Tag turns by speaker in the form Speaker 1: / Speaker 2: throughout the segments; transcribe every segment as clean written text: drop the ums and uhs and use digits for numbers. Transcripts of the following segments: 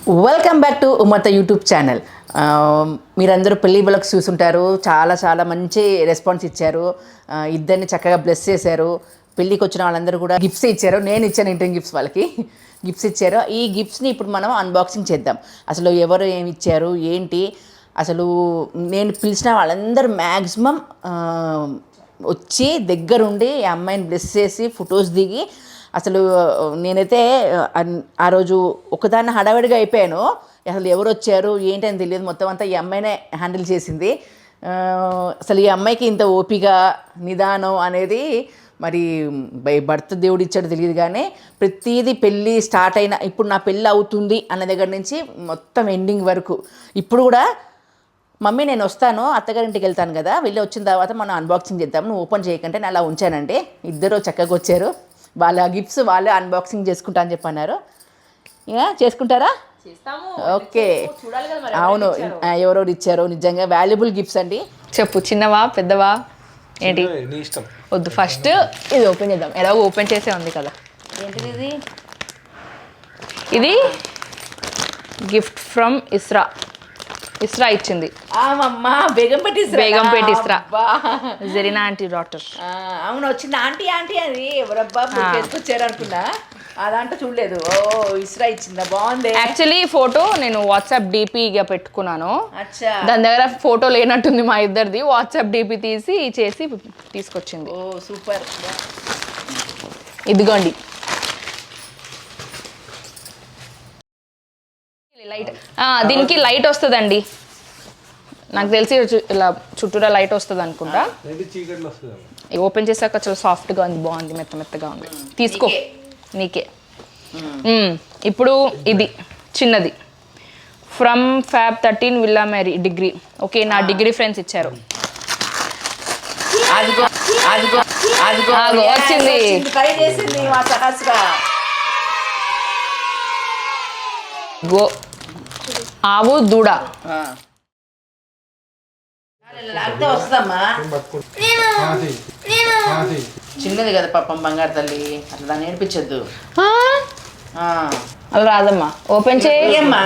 Speaker 1: Welcome back to ఉమ్మత YouTube channel. మీరందరూ పెళ్లి బ్లాగ్స్ చూసుంటారు. చాలా మంచి రెస్పాన్స్ ఇచ్చారు. ఇద్దరిని చక్కగా బ్లెస్ చేశారు. పెళ్ళికి వచ్చిన వాళ్ళందరూ కూడా గిఫ్ట్స్ ఇచ్చారు. నేను ఇచ్చాను ఇంటర్ గిఫ్ట్స్, వాళ్ళకి గిఫ్ట్స్ ఇచ్చారు. ఈ గిఫ్ట్స్ని ఇప్పుడు మనం అన్బాక్సింగ్ చేద్దాం. అసలు ఎవరు ఏమి ఇచ్చారు ఏంటి, అసలు నేను పిలిచిన వాళ్ళందరూ మ్యాక్సిమం వచ్చి దగ్గరుండి ఈ అమ్మాయిని బ్లెస్ చేసి ఫొటోస్ దిగి, అసలు నేనైతే ఆ రోజు ఒకదాన్ని హడావిడిగా అయిపోయాను. అసలు ఎవరు వచ్చారు ఏంటి అని తెలియదు. మొత్తం అంతా ఈ అమ్మాయినే హ్యాండిల్ చేసింది. అసలు ఈ అమ్మాయికి ఇంత ఓపిక నిదానం అనేది మరి భర్త దేవుడు ఇచ్చాడు తెలియదు. కానీ ప్రతిదీ పెళ్ళి స్టార్ట్ అయిన ఇప్పుడు నా పెళ్ళి అవుతుంది అన్న దగ్గర నుంచి మొత్తం ఎండింగ్ వరకు ఇప్పుడు కూడా మమ్మీ నేను వస్తాను అత్తగారింటికి వెళ్తాను కదా, వెళ్ళి వచ్చిన తర్వాత మనం అన్బాక్సింగ్ చేద్దాం, నువ్వు ఓపెన్ చేయకంటే నేను అలా ఉంచానండి. ఇద్దరు చక్కగా వచ్చారు. వాళ్ళ గిఫ్ట్స్ వాళ్ళే అన్బాక్సింగ్ చేసుకుంటా అని చెప్పన్నారు. చేసుకుంటారా? ఓకే, అవును. ఎవరెవరు ఇచ్చారో నిజంగా వాల్యుబుల్ గిఫ్ట్స్ అండి.
Speaker 2: చెప్పు, చిన్నవా పెద్దవా ఏంటి? వద్దు, ఫస్ట్ ఇది ఓపెన్ చేద్దాం. ఎలాగో ఓపెన్ చేసే ఉంది కదా.
Speaker 1: ఏంటిది ఇది?
Speaker 2: ఇది గిఫ్ట్ ఫ్రమ్ ఇస్రా. ఇస్రా ఇచ్చింది.
Speaker 1: Begumpet
Speaker 2: Isra, Zarina aunty daughter.
Speaker 1: అవును, వచ్చింది ఆంటీ అది ఎవరబ్బా తీసుకొచ్చారు అనుకున్నా. అదంతా చూడలేదు. ఓ, ఇస్రా ఇచ్చిందా? బాగుంది.
Speaker 2: యాక్చువల్లీ ఫోటో నేను వాట్సాప్ డీపీగా పెట్టుకున్నాను.
Speaker 1: అచ్చా,
Speaker 2: దాని దగ్గర ఫోటో లేనట్టుంది మా ఇద్దరిది. వాట్సాప్ డీపీ చేసి తీసుకొచ్చింది.
Speaker 1: ఓ సూపర్.
Speaker 2: ఇదిగోండి లైట్. దీనికి లైట్ వస్తుందండి, నాకు తెలిసి ఇలా చుట్టూరా లైట్ వస్తుంది అనుకుంటా. ఓపెన్ చేసాక చాలా సాఫ్ట్గా ఉంది, బాగుంది, మెత్తగా ఉంది. తీసుకో, నీకే. ఇప్పుడు ఇది చిన్నది, from fab 13 Villa Marie degree. Okay, నా డిగ్రీ ఫ్రెండ్స్ ఇచ్చారు. వచ్చింది. గో ఆవు దూడ.
Speaker 1: వస్తుందమ్మా, చిన్నది కదా పాపం, బంగారు తల్లి, అట్లా దాన్ని నేర్పించద్దు.
Speaker 2: అలా రాదమ్మా, ఓపెన్ చేయమ్మా.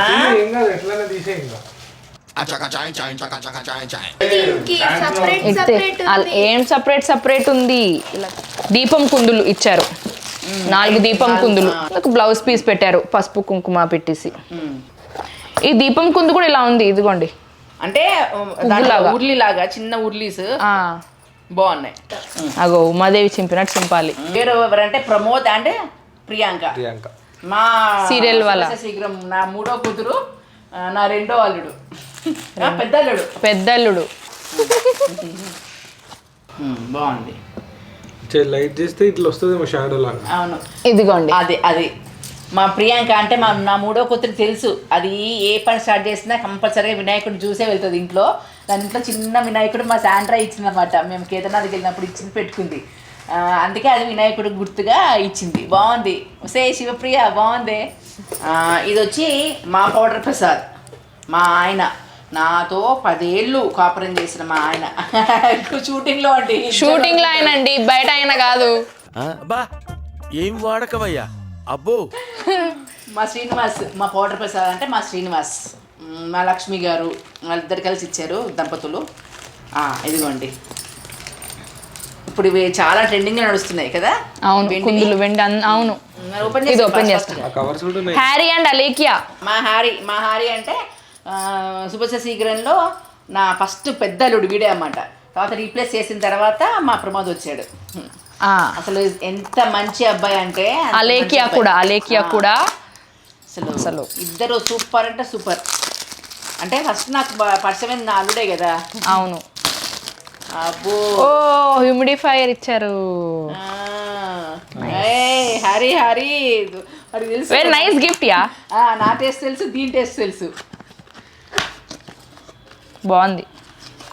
Speaker 2: ఏం సపరేట్ ఉంది. దీపం కుందులు ఇచ్చారు, 4 దీపం కుందులు. నాకు బ్లౌజ్ పీస్ పెట్టారు, పసుపు కుంకుమ పెట్టేసి. ఈ దీపం కుందు కూడా ఇలా ఉంది, ఇదిగోండి.
Speaker 1: అంటే ఉర్లీ లాగా చిన్న ఉర్లీస్ బాగున్నాయి.
Speaker 2: అగో ఉమాదేవి చింపినట్టు చింపాలి.
Speaker 1: వేరే ఎవరంటే ప్రమోద్ అంటే ప్రియాంక, మా
Speaker 2: సీరియల్ వాళ్ళ.
Speaker 1: శీఘ్రం నా 3వ కూతురు, నా 2వ అల్లుడు, పెద్దల్లుడు. బాగుంది.
Speaker 3: లైట్ చేస్తే ఇట్లా వస్తుంది షాడో లాగా.
Speaker 1: అవును,
Speaker 2: ఇదిగోండి.
Speaker 1: అది మా ప్రియాంక అంటే నా 3వ కూతురు తెలుసు. అది ఏ పని స్టార్ట్ చేసినా కంపల్సరీగా వినాయకుడు చూసే వెళ్తుంది ఇంట్లో. దాని ఇంట్లో చిన్న వినాయకుడు మా శాండ్రా ఇచ్చిందన్నమాట. మేము కేదార్నాథ్కి వెళ్ళినప్పుడు ఇచ్చింది, పెట్టుకుంది. అందుకే అది వినాయకుడు గుర్తుగా ఇచ్చింది. బాగుంది. సే శివప్రియ, బాగుంది. ఇది వచ్చి మా పౌడర్ ప్రసాద్, మా ఆయన, నాతో 10 ఏళ్ళు కాపురం చేసిన మా ఆయన. షూటింగ్లో
Speaker 2: ఆయన అండి, బయట ఆయన కాదు.
Speaker 4: ఏం వాడకవయ్యా అబ్బో.
Speaker 1: మా శ్రీనివాస్, మా పౌడర్ ప్రసాద్ అంటే మా శ్రీనివాస్, మా లక్ష్మి గారు, వాళ్ళిద్దరు కలిసి ఇచ్చారు దంపతులు. ఇదిగోండి, ఇప్పుడు ఇవి చాలా ట్రెండింగ్గా నడుస్తున్నాయి కదా.
Speaker 2: అవును, కుందులు వెండి. అవును, ఓపెన్ చేస్తాను. Harry and Alekhya.
Speaker 1: మా హ్యారీ అంటే శుభశ శీఘ్రంలో నా ఫస్ట్ పెద్ద అల్లుడు వీడే అన్నమాట. తర్వాత రీప్లేస్ చేసిన తర్వాత మా ప్రమోద్ వచ్చాడు. అసలు ఎంత మంచి అబ్బాయి అంటే
Speaker 2: అలేకియా కూడా
Speaker 1: అసలు ఇద్దరు సూపర్ అంటే సూపర్. అంటే ఫస్ట్ నాకు పరిచయం నా అల్లుడే కదా.
Speaker 2: అవును.
Speaker 1: అబ్బో,
Speaker 2: హ్యూమిడిఫైయర్ ఇచ్చారు.
Speaker 1: Harry
Speaker 2: very nice gift.
Speaker 1: నా టేస్ట్ తెలుసు, దీని టేస్ట్ తెలుసు.
Speaker 2: బాగుంది.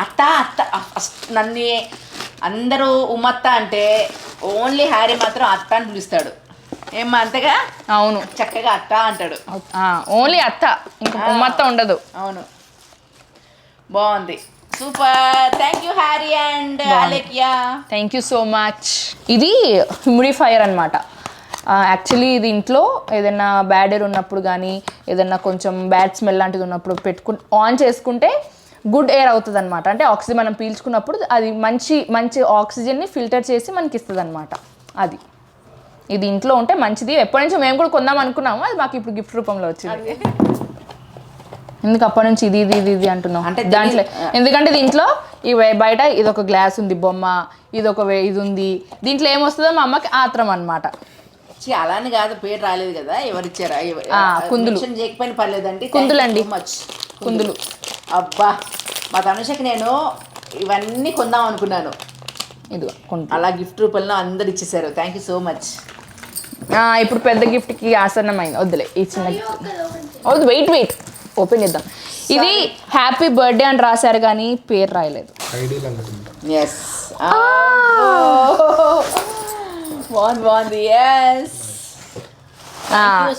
Speaker 1: అత్త నన్ను అందరూ ఉమ్మత్త అంటే ఓన్లీ హ్యారీ మాత్రం అత్త అని పిలుస్తాడు. ఏమ్మా అంతగా?
Speaker 2: అవును,
Speaker 1: చక్కగా అత్త అంటాడు.
Speaker 2: ఓన్లీ అత్త, ఇంకా ఉమ్మత్త ఉండదు.
Speaker 1: అవును, బాగుంది, super. Thank you Harry and Alekhya.
Speaker 2: Thank you so much. ఇది హ్యూమిడిఫైయర్ అనమాట. యాక్చువల్లీ ఇది ఇంట్లో ఏదైనా బ్యాడ్ ఎయిర్ ఉన్నప్పుడు కానీ ఏదైనా కొంచెం బ్యాడ్ స్మెల్ లాంటిది ఉన్నప్పుడు ఆన్ చేసుకుంటే గుడ్ ఎయిర్ అవుతుంది అనమాట. అంటే ఆక్సిజన్ మనం పీల్చుకున్నప్పుడు అది మంచి ఆక్సిజన్ని ఫిల్టర్ చేసి మనకి ఇస్తుంది అనమాట. అది ఇది ఇంట్లో ఉంటే మంచిది. ఎప్పటి నుంచో మేము కూడా కొందాం అనుకున్నాము, అది మాకు ఇప్పుడు గిఫ్ట్ రూపంలో వచ్చింది. ఎందుకు అప్పటి నుంచి ఇది అంటున్నాం అంటే దాంట్లో, ఎందుకంటే దీంట్లో బయట ఇదొక గ్లాస్ ఉంది బొమ్మ, ఇది ఉంది. దీంట్లో ఏమొస్తుందో మా అమ్మకి ఆత్రం అనమాట.
Speaker 1: అలానే కాదు, పేరు రాలేదు కదా, ఎవరిచ్చారా?
Speaker 2: కుందులు
Speaker 1: చేయకపోయిన పర్లేదండి.
Speaker 2: కుందులండి,
Speaker 1: కుందులు. అబ్బా, మా తనుషకి నేను ఇవన్నీ కొందాం అనుకున్నాను,
Speaker 2: ఇది
Speaker 1: అలా గిఫ్ట్ రూపంలో అందరు ఇచ్చేసారు. Thank you so much.
Speaker 2: ఇప్పుడు పెద్ద గిఫ్ట్కి ఆసన్నమైంది, వద్దులే ఈ చిన్న గిఫ్ట్ వద్దు. వెయిట్ ఓపెన్ చేద్దాం. ఇది హ్యాపీ బర్త్డే అని రాశారు కానీ పేరు రాయలేదు.
Speaker 1: బాగుంది.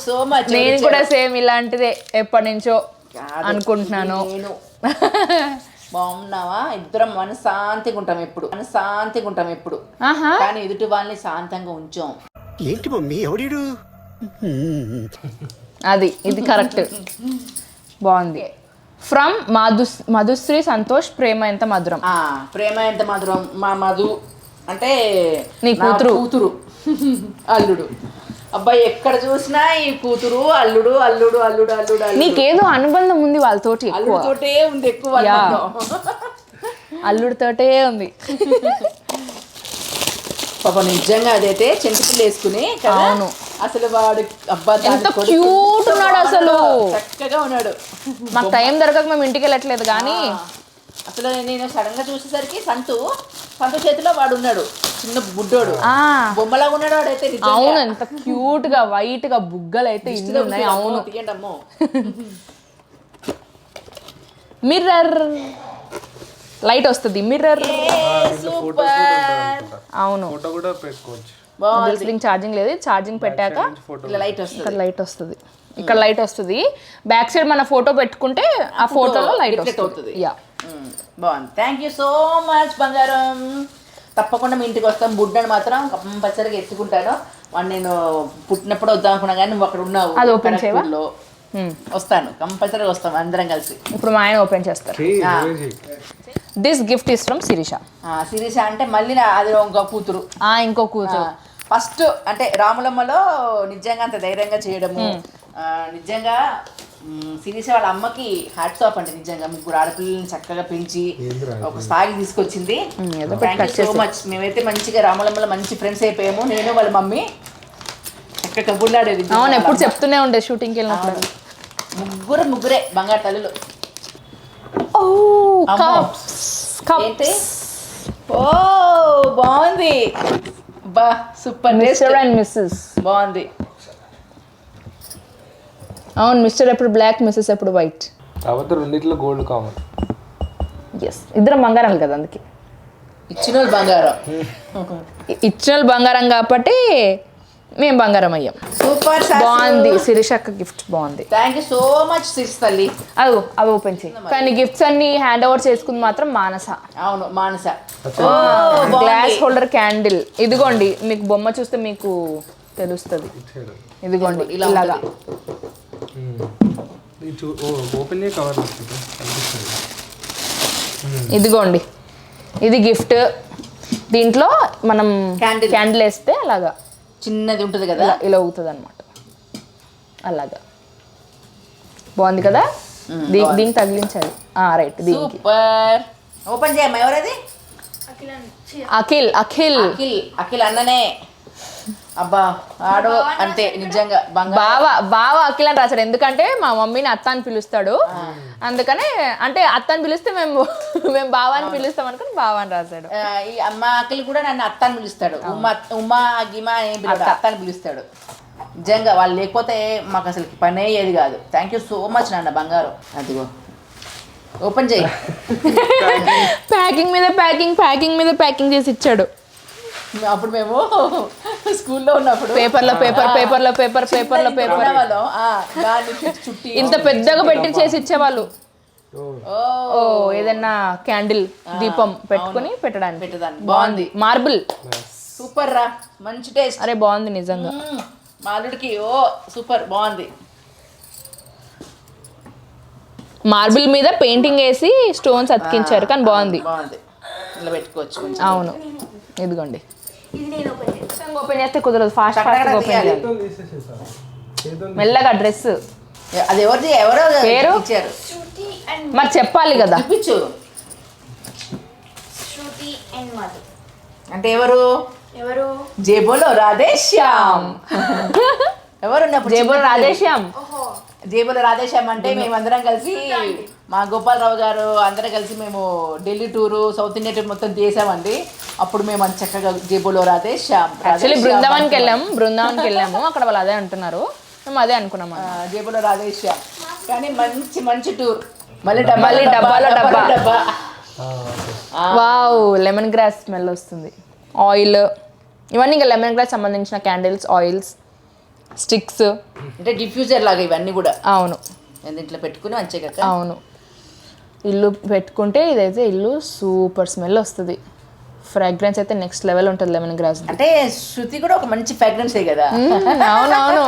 Speaker 1: So much.
Speaker 2: నేను కూడా సేమ్ ఇలాంటిదే ఎప్పటి నుంచో అనుకుంటున్నాను.
Speaker 1: బాగున్నావా? ఇద్దరం మనశాంతిగా ఉంటాం ఎప్పుడు, కానీ ఎదుటి వాళ్ళని శాంతంగా ఉంచాం.
Speaker 5: ఏంటి మమ్మీ ఎవడీడు?
Speaker 2: ఇది కరెక్ట్. బాగుంది. ఫ్రమ్ మధుశ్రీ సంతోష్. ప్రేమ ఎంత మధురం.
Speaker 1: ప్రేమ ఎంత మధురం. మా మధు అంటే
Speaker 2: నీ
Speaker 1: కూతురు అల్లుడు. అబ్బాయి ఎక్కడ చూసినా ఈ కూతురు అల్లుడు.
Speaker 2: నీకేదో అనుబంధం ఉంది వాళ్ళతోటి,
Speaker 1: అల్లుడితోటే ఉంది ఎక్కువ.
Speaker 2: అల్లుడితోటే ఉంది.
Speaker 1: పాప నిజంగా అదైతే చెంచుపిల్లి వేసుకుని. అవును, అసలు వాడు అబ్బా
Speaker 2: ఎంత క్యూట్ ఉన్నాడు, అసలు
Speaker 1: చక్కగా ఉన్నాడు.
Speaker 2: మాకు టైం దొరకక మేము ఇంటికి వెళ్ళట్లేదు కానీ
Speaker 1: అసలు నేను సడన్ గా చూసేసరికి సంతు చేతిలో వాడు ఉన్నాడు, చిన్న బుడ్డోడు బొమ్మలాగా ఉన్నాడు వాడైతే.
Speaker 2: అవును, ఎంత క్యూట్ గా వైట్ గా బుగ్గలు అయితే ఇన్ని ఉన్నాయి. అవును,
Speaker 1: తీయండమ్మో.
Speaker 2: మిర్రర్ లైట్ వస్తుంది, మిర్రర్. అవును, ఛార్జింగ్ లేదు, ఛార్జింగ్ పెట్టాక లైట్ వస్తుంది. ఇక్కడ లైట్ వస్తుంది. బ్యాక్ సైడ్ మన ఫోటో పెట్టుకుంటే ఆ ఫోటోలో లైట్ వస్తుంది.
Speaker 1: బాగుంది. థ్యాంక్ యూ సో మచ్ బంగారం. తప్పకుండా మీ ఇంటికి వస్తాం. బుడ్డని మాత్రం కంపల్సరీగా ఎత్తుకుంటాను. వాడు నేను పుట్టినప్పుడు వద్దాం అనుకున్నా కానీ నువ్వు అక్కడ ఉన్నావు.
Speaker 2: అది ఓపెన్ చేయవా?
Speaker 1: వస్తాను, కంపల్సరీగా వస్తాం అందరం కలిసి.
Speaker 2: ఇప్పుడు మా ఆయన ఓపెన్ చేస్తారు. This gift is from Shirisha.
Speaker 1: Shirisha అంటే మళ్ళీ అది ఇంకో కూతురు.
Speaker 2: ఇంకో కూతురు.
Speaker 1: ఫస్ట్ అంటే రాములమ్మలో నిజంగా అంత ధైర్యంగా చేయడము, నిజంగా శిరీష వాళ్ళ అమ్మకి హ్యాట్స్ ఆఫ్ అంటే. నిజంగా ముగ్గురు ఆడపిల్లల్ని చక్కగా పెంచి ఒక స్థాయికి తీసుకొచ్చింది. Thank you so much. మేమైతే మంచిగా రాములమ్మలో మంచి ఫ్రెండ్స్ అయిపోయాము, నేను వాళ్ళ మమ్మీ. ఎక్కడ కబుర్లాడేది.
Speaker 2: అవును, ఎప్పుడు చెప్తూనే ఉండే షూటింగ్కి వెళ్ళినప్పుడు.
Speaker 1: ముగ్గురే బంగారు తల్లులు. ఓ బాగుంది, బా సూపర్.
Speaker 2: మిస్టర్ అండ్ మిస్సెస్
Speaker 1: బాగుంది.
Speaker 2: అవును, మిస్టర్ ఎప్పుడు బ్లాక్, మిస్సెస్ ఎప్పుడు వైట్.
Speaker 3: కాబట్టి రెండిట్లో గోల్డ్ కామన్.
Speaker 2: ఎస్, ఇద్దరం బంగారాలు కదా, అందుకే
Speaker 1: ఇచ్చిన
Speaker 2: బంగారం కాబట్టి మేము బంగారం అయ్యాం.
Speaker 1: సూపర్,
Speaker 2: బాగుంది. శిరీష అక్క గిఫ్ట్ బాగుంది.
Speaker 1: Thank you so much Shirisha తల్లి.
Speaker 2: అవి ఓపెన్ చేయి. కానీ గిఫ్ట్స్ అన్ని హ్యాండ్ ఓవర్ చేసుకుంది మాత్రం మానస.
Speaker 1: అవును, మానస.
Speaker 2: Glass holder candle. ఇదిగోండి, మీకు బొమ్మ చూస్తే మీకు తెలుస్తుంది. ఇదిగోండి ఇలాగా. ఇదిగోండి, ఇది గిఫ్ట్. దీంట్లో మనం క్యాండిల్ వేస్తే అలాగా
Speaker 1: చిన్నది ఉంటుంది కదా,
Speaker 2: ఇలా అవుతుంది అనమాట. అలాగా బాగుంది కదా. దీనికి తగిలించాలి. రైట్, దీనికి
Speaker 1: ఓపెన్ చేయమ్మా. ఎవరది?
Speaker 2: అఖిల్. అఖిల్
Speaker 1: అఖిల్ అన్ననే. అబ్బా ఆడో అంటే నిజంగా
Speaker 2: బావ అఖిల్ అని రాశాడు. ఎందుకంటే మా మమ్మీని అత్త అని పిలుస్తాడు, అందుకనే. అంటే అత్త అని పిలిస్తే మేము బావ అని పిలుస్తాం అనుకుని బావ అని రాశాడు.
Speaker 1: మా అఖిల్ కూడా నన్ను అత్త అని పిలుస్తాడు. ఉమా గిమా అత్త అని పిలుస్తాడు. నిజంగా వాళ్ళు లేకపోతే మాకు అసలు పని అయ్యేది కాదు. థ్యాంక్ యూ సో మచ్ నాన్న బంగారం. అదిగో ఓపెన్ చేయి.
Speaker 2: ప్యాకింగ్ మీద ప్యాకింగ్ చేసి ఇచ్చాడు.
Speaker 1: అప్పుడు మేము స్కూల్లో ఉన్నప్పుడు
Speaker 2: పేపర్లో పేపర్
Speaker 1: చుట్టి
Speaker 2: ఇంత పెద్దగా పెట్టి చేసి ఇచ్చేవాళ్ళు. ఏదన్నా క్యాండిల్ దీపం పెట్టుకుని పెట్టడానికి.
Speaker 1: బాగుంది.
Speaker 2: మార్బుల్
Speaker 1: సూపర్ రా, మంచి టేస్ట్.
Speaker 2: అరే బాగుంది నిజంగా.
Speaker 1: మా అల్లుడికి ఓ సూపర్ బాగుంది.
Speaker 2: మార్బుల్ మీద పెయింటింగ్ వేసి స్టోన్స్ అతికించారు కానీ బాగుంది.
Speaker 1: బాగుంది, ఇలా పెట్టుకోవచ్చు కొంచెం.
Speaker 2: అవును, ఇదిగోండి. ఓపెన్ చేస్తే కుదరదు, ఫాస్ట్ ఫాస్ట్ ఓపెన్ చేయాలి. మెల్లగా డ్రెస్
Speaker 1: అది ఎవరో
Speaker 2: పేరు?
Speaker 1: ఇచ్చారు.
Speaker 2: మరి చెప్పాలి కదా.
Speaker 1: చూపించు.
Speaker 6: శృతి అండ్ మధు.
Speaker 1: అంటే ఎవరు? జేబులో రాధేశ్యామ్. ఎవరున్నప్పుడు
Speaker 2: జేబుల్ రాధేశ్యామ్.
Speaker 1: జేబులో రాధేశ్యామ్ అంటే మేమందరం కలిసి, మా గోపాలరావు గారు అందరం కలిసి మేము Delhi tour, south India tour మొత్తం చేసామండి. అప్పుడు మేము అంత చక్కగా జేబులో రాధేశ్యామ్.
Speaker 2: యాక్చువల్లీ బృందావన్కి వెళ్ళాము, అక్కడ వాళ్ళు అదే అంటున్నారు, మేము అదే అనుకున్నాం.
Speaker 1: జేబులో రాధేశ్యామ్ కానీ మంచి మంచి టూర్. మళ్ళీ
Speaker 2: డబ్బాలో డబ్బా.
Speaker 1: డబ్బా.
Speaker 2: వావ్, లెమన్ గ్రాస్ స్మెల్ వస్తుంది. ఆయిల్, ఇవన్నీ ఇంకా లెమన్ గ్రాస్ సంబంధించిన క్యాండిల్స్, ఆయిల్స్, స్టిక్స్,
Speaker 1: అంటే డిఫ్యూజర్ లాగా ఇవన్నీ కూడా.
Speaker 2: అవును,
Speaker 1: ఇంట్లో పెట్టుకుని మంచిగా.
Speaker 2: అవును, ఇల్లు పెట్టుకుంటే ఇదైతే ఇల్లు సూపర్ స్మెల్ వస్తుంది. ఫ్రాగ్రెన్స్ అయితే నెక్స్ట్ లెవెల్ ఉంటుంది లెమన్ గ్రాస్.
Speaker 1: అంటే శృతి కూడా ఒక మంచి ఫ్రాగ్రెన్సే కదా.
Speaker 2: అవునవును,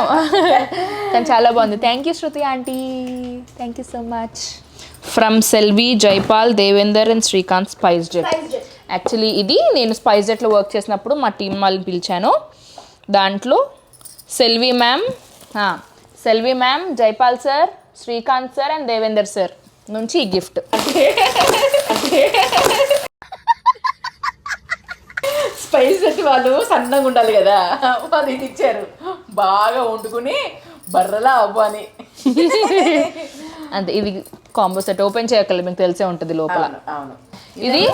Speaker 2: కానీ చాలా బాగుంది. Thank you Shruti aunty, thank you so much. From Selvi, Jaipal, Devender and Srikanth spice jet. Actually ఇది నేను స్పైస్ జెట్లో వర్క్ చేసినప్పుడు మా టీం వాళ్ళని పిలిచాను. దాంట్లో Selvi ma'am, Jaipal sir, Srikanth sir and Devender sir నుంచి ఈ గిఫ్ట్.
Speaker 1: స్పైస్ పెట్టి వాళ్ళు సన్నగా ఉండాలి కదా, వాళ్ళు ఇది ఇచ్చారు. బాగా వండుకుని బర్రలా అవ్వని.
Speaker 2: అంతే, ఇది కాంబో సెట్. ఓపెన్ చేయగలరు, మీకు తెలిసే ఉంటుంది లోపల.
Speaker 1: అవును.
Speaker 2: ఇది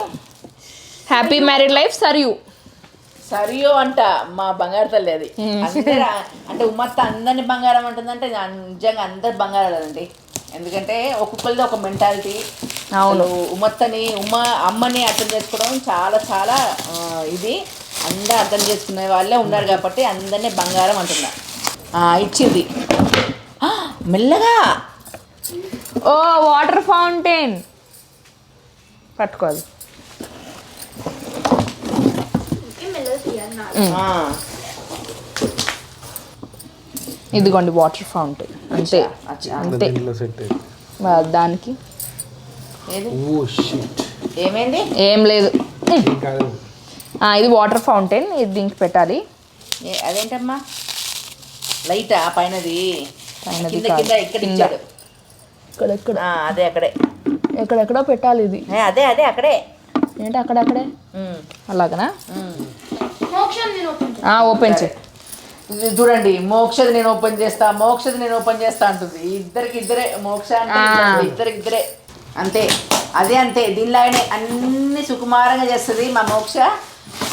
Speaker 2: హ్యాపీ మ్యారీడ్ లైఫ్
Speaker 1: సరియో అంట మా బంగారు తల్లి. అది అందరు అంటే ఉమ్మత్త అందరిని బంగారం అంటుందంటే నిజంగా అందరు బంగారాలండి. ఎందుకంటే ఒక్కొక్కరిది ఒక మెంటాలిటీ.
Speaker 2: అవును,
Speaker 1: ఉమ్మత్తని అమ్మని అర్థం చేసుకోవడం చాలా చాలా ఇది. అందరూ అర్థం చేసుకునే వాళ్ళే ఉన్నారు కాబట్టి అందరినీ బంగారం అంటున్నా. ఇచ్చింది మెల్లగా.
Speaker 2: ఓ వాటర్ ఫౌంటైన్ పట్టుకోవాలి. ఇదిగోండి వాటర్ ఫౌంటైన్. అంతే అంతే. దానికి
Speaker 1: ఏమైంది?
Speaker 2: ఏం లేదు. ఇది వాటర్ ఫౌంటైన్, ఇది దీనికి పెట్టాలి.
Speaker 1: అదేంటమ్మా లైటా పైనది?
Speaker 2: ఇక్కడెక్కడ?
Speaker 1: అదే అక్కడే,
Speaker 2: ఎక్కడెక్కడో పెట్టాలి ఇది.
Speaker 1: అదే అక్కడే.
Speaker 2: ఏంటి అక్కడక్కడే? అలాగనా? ఓపెన్ చేయి.
Speaker 1: చూడండి, మోక్షది నేను ఓపెన్ చేస్తా అంటుంది. ఇద్దరే మోక్ష అంటే ఇద్దరే అంతే. అంతే దీనిలాగానే అన్ని సుకుమారంగా చేస్తుంది మా మోక్ష.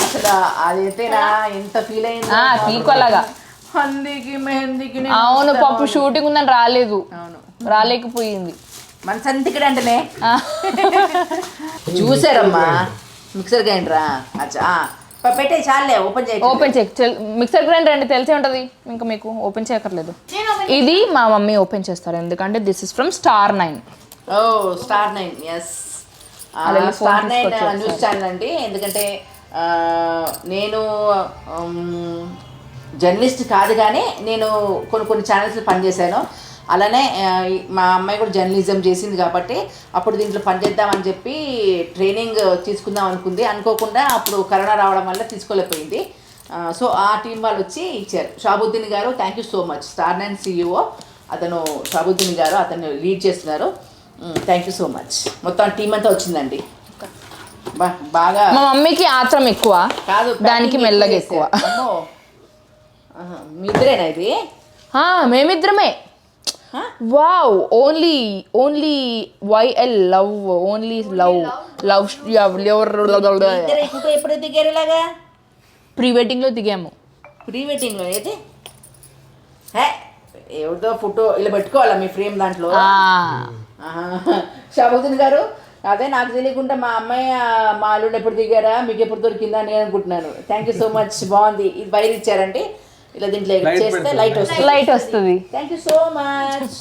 Speaker 1: అసలు అదైతేనా ఎంత ఫీల్ అయింది.
Speaker 2: ఈక్వల్గా
Speaker 1: మెహందీకి.
Speaker 2: అవును, పప్పు షూటింగ్ ఉందని రాలేకపోయింది.
Speaker 1: మనసంతికడే అంటేనే చూసారమ్మా. మిక్సర్ గ్రైండరా? అచ్చా పెట్టే చాలే. ఓపెన్
Speaker 2: చేయి. మిక్సర్ గ్రైండర్ అండి, తెలిసే ఉంటుంది ఇంకా మీకు. ఓపెన్ చేయక్కర్లేదు. ఇది మా మమ్మీ ఓపెన్ చేస్తారు, ఎందుకంటే this is from Star9.
Speaker 1: Star9, yes. Star9 news channel అండి. ఎందుకంటే నేను జర్నలిస్ట్ కాదు, కానీ నేను కొన్ని ఛానల్స్లో పనిచేశాను. అలానే మా అమ్మాయి కూడా జర్నలిజం చేసింది కాబట్టి అప్పుడు దీంట్లో పనిచేద్దామని చెప్పి ట్రైనింగ్ తీసుకుందాం అనుకుంది. అనుకోకుండా అప్పుడు కరోనా రావడం వల్ల తీసుకోలేకపోయింది. సో ఆ టీం వాళ్ళు వచ్చి ఇచ్చారు. షాబుద్దీన్ గారు, thank you so much. Star9 CEO అతను షాబుద్దీన్ గారు, అతను లీడ్ చేస్తున్నారు. Thank you so much. మొత్తం టీం అంతా వచ్చిందండి. బాగా
Speaker 2: మా మమ్మీకి ఆత్రం ఎక్కువ,
Speaker 1: కాదు
Speaker 2: దానికి మెల్లగా ఎక్కువ.
Speaker 1: మీ ఇద్దరేనా ఇది?
Speaker 2: మేమిద్దరమే. Wow, only YL love, only love.
Speaker 1: Photo ఎప్పుడు దిగారు ఇలాగా?
Speaker 2: ప్రీ వెడ్డింగ్లో దిగాము.
Speaker 1: ప్రీ వెడ్డింగ్లో ఏది? ఎవరిదో ఫోటో ఇలా పెట్టుకోవాలా మీ ఫ్రేమ్ దాంట్లో? షాబుద్దీన్ గారు, అదే నాకు తెలియకుండా మా అమ్మాయి మా అల్లుడు ఎప్పుడు దిగారా, మీకు ఎప్పుడు దొరికిందా నేను అనుకుంటున్నాను. Thank you so much. బాగుంది. ఇది వైర్ ఇచ్చారండి, ఇలా దీంట్లో చేస్తే లైట్ వస్తుంది. Thank you so much.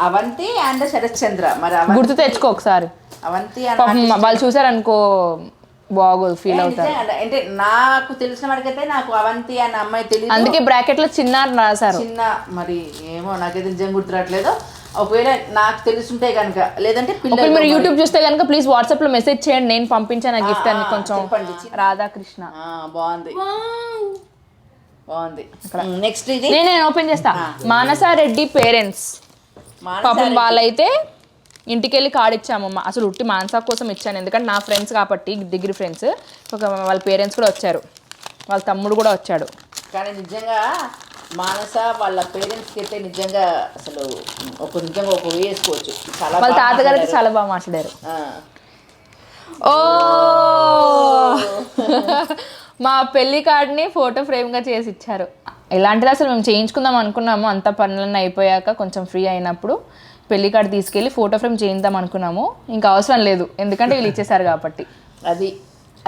Speaker 1: Avanthi and Sharath Chandra. మరి
Speaker 2: గుర్తు తెచ్చుకో ఒకసారి.
Speaker 1: అవంతి
Speaker 2: వాళ్ళు చూసారనుకో బాగోదు, ఫీల్ అవుతారు.
Speaker 1: నిజంగా అంటే నాకు తెలిసిన వాడికైతే నాకు అవంతి అనే అమ్మాయి తెలియదు,
Speaker 2: అందుకే బ్రాకెట్ లో చిన్న అని రాశారు.
Speaker 1: చిన్న మరి ఏమో నాకైతే నిజంగా గుర్తురాట్లేదు. ఒకవేళ నాకు తెలుసుంటే కనుక, లేదంటే
Speaker 2: ఒకవేళ
Speaker 1: పిల్లలు
Speaker 2: మీరు యూట్యూబ్ చూస్తే కనుక ప్లీజ్ వాట్సాప్ లో మెసేజ్ చేయండి, నేను పంపించాను ఆ గిఫ్ట్ అని. కొంచెం
Speaker 1: చెప్పండి.
Speaker 2: రాధాకృష్ణ
Speaker 1: బాగుంది బాగుంది. నెక్స్ట్ ఇది
Speaker 2: నేను ఓపెన్ చేస్తా. మానసారెడ్డి పేరెంట్స్ పాపం వాళ్ళైతే ఇంటికి వెళ్ళి కార్డు ఇచ్చాము. అసలు ఉట్టి మానసా కోసం ఇచ్చాను, ఎందుకంటే నా ఫ్రెండ్స్ కాబట్టి, డిగ్రీ ఫ్రెండ్స్. వాళ్ళ పేరెంట్స్ కూడా వచ్చారు, వాళ్ళ తమ్ముడు కూడా వచ్చాడు.
Speaker 1: కానీ నిజంగా మానస వాళ్ళ పేరెంట్స్కి అయితే నిజంగా అసలు నిజంగా ఒక వేసుకోవచ్చు. చాలా
Speaker 2: వాళ్ళ
Speaker 1: బాగా
Speaker 2: తాతగారు అయితే
Speaker 1: మాట్లాడారు.
Speaker 2: చాలా బాగా మాట్లాడారు.
Speaker 1: ఆ.
Speaker 2: ఓ మా పెళ్లి కార్డ్ని ఫోటో ఫ్రేమ్గా చేసి ఇచ్చారు. ఇలాంటిది అసలు మేము చేయించుకుందాం అనుకున్నాము, అంత పనులన్నీ అయిపోయాక కొంచెం ఫ్రీ అయినప్పుడు పెళ్లి కార్డు తీసుకెళ్ళి ఫోటో ఫ్రేమ్ చేయిద్దాం అనుకున్నాము. ఇంకా అవసరం లేదు, ఎందుకంటే వీళ్ళు ఇచ్చేసారు కాబట్టి.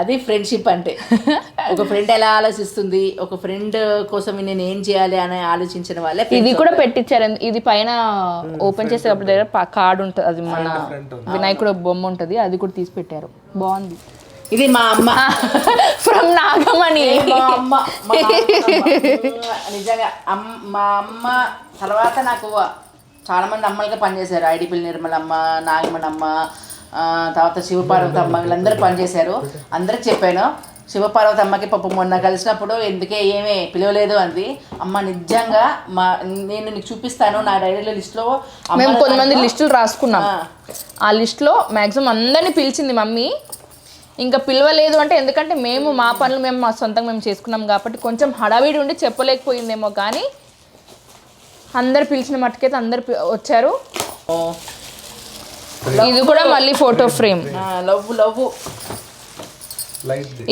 Speaker 1: అది ఫ్రెండ్షిప్ అంటే. ఒక ఫ్రెండ్ ఎలా ఆలోచిస్తుంది, ఒక ఫ్రెండ్ కోసం నేను ఏం చేయాలి అని ఆలోచించిన వాళ్ళే.
Speaker 2: ఇది కూడా పెట్టించారు, ఇది పైన ఓపెన్ చేసేటప్పుడు దగ్గర కార్డు ఉంటుంది, అది మన వినాయకుడు బొమ్మ ఉంటుంది, అది కూడా తీసి పెట్టారు. బాగుంది.
Speaker 1: ఇది మా అమ్మ
Speaker 2: ఫ్రమ్ నాగమణి.
Speaker 1: మా అమ్మ నిజంగా మా అమ్మ తర్వాత నాకు చాలా మంది అమ్మలుగా పనిచేశారు. ఐడిపిల్ నిర్మలమ్మ, నాగమణమ్మ, తర్వాత శివపార్వతి అమ్మ, వీళ్ళందరూ పనిచేశారు. అందరికి చెప్పాను. శివపార్వతి అమ్మకి పాపం మొన్న కలిసినప్పుడు ఎందుకే ఏమీ పిలవలేదు అంది. అమ్మ నిజంగా నేను నీకు చూపిస్తాను నా డైరీలో లిస్ట్లో.
Speaker 2: మేము కొంతమంది లిస్టులు రాసుకున్నాం, ఆ లిస్ట్లో మ్యాక్సిమం అందరినీ పిలిచింది మమ్మీ. ఇంకా పిలవలేదు అంటే ఎందుకంటే మేము మా పనులు మేము మా సొంతంగా మేము చేసుకున్నాం కాబట్టి కొంచెం హడావిడి ఉండి చెప్పలేకపోయిందేమో, కానీ అందరు పిలిచిన మట్టుకైతే అందరు వచ్చారు. ఇది కూడా మళ్ళీ ఫోటో ఫ్రేమ్,
Speaker 1: లవ్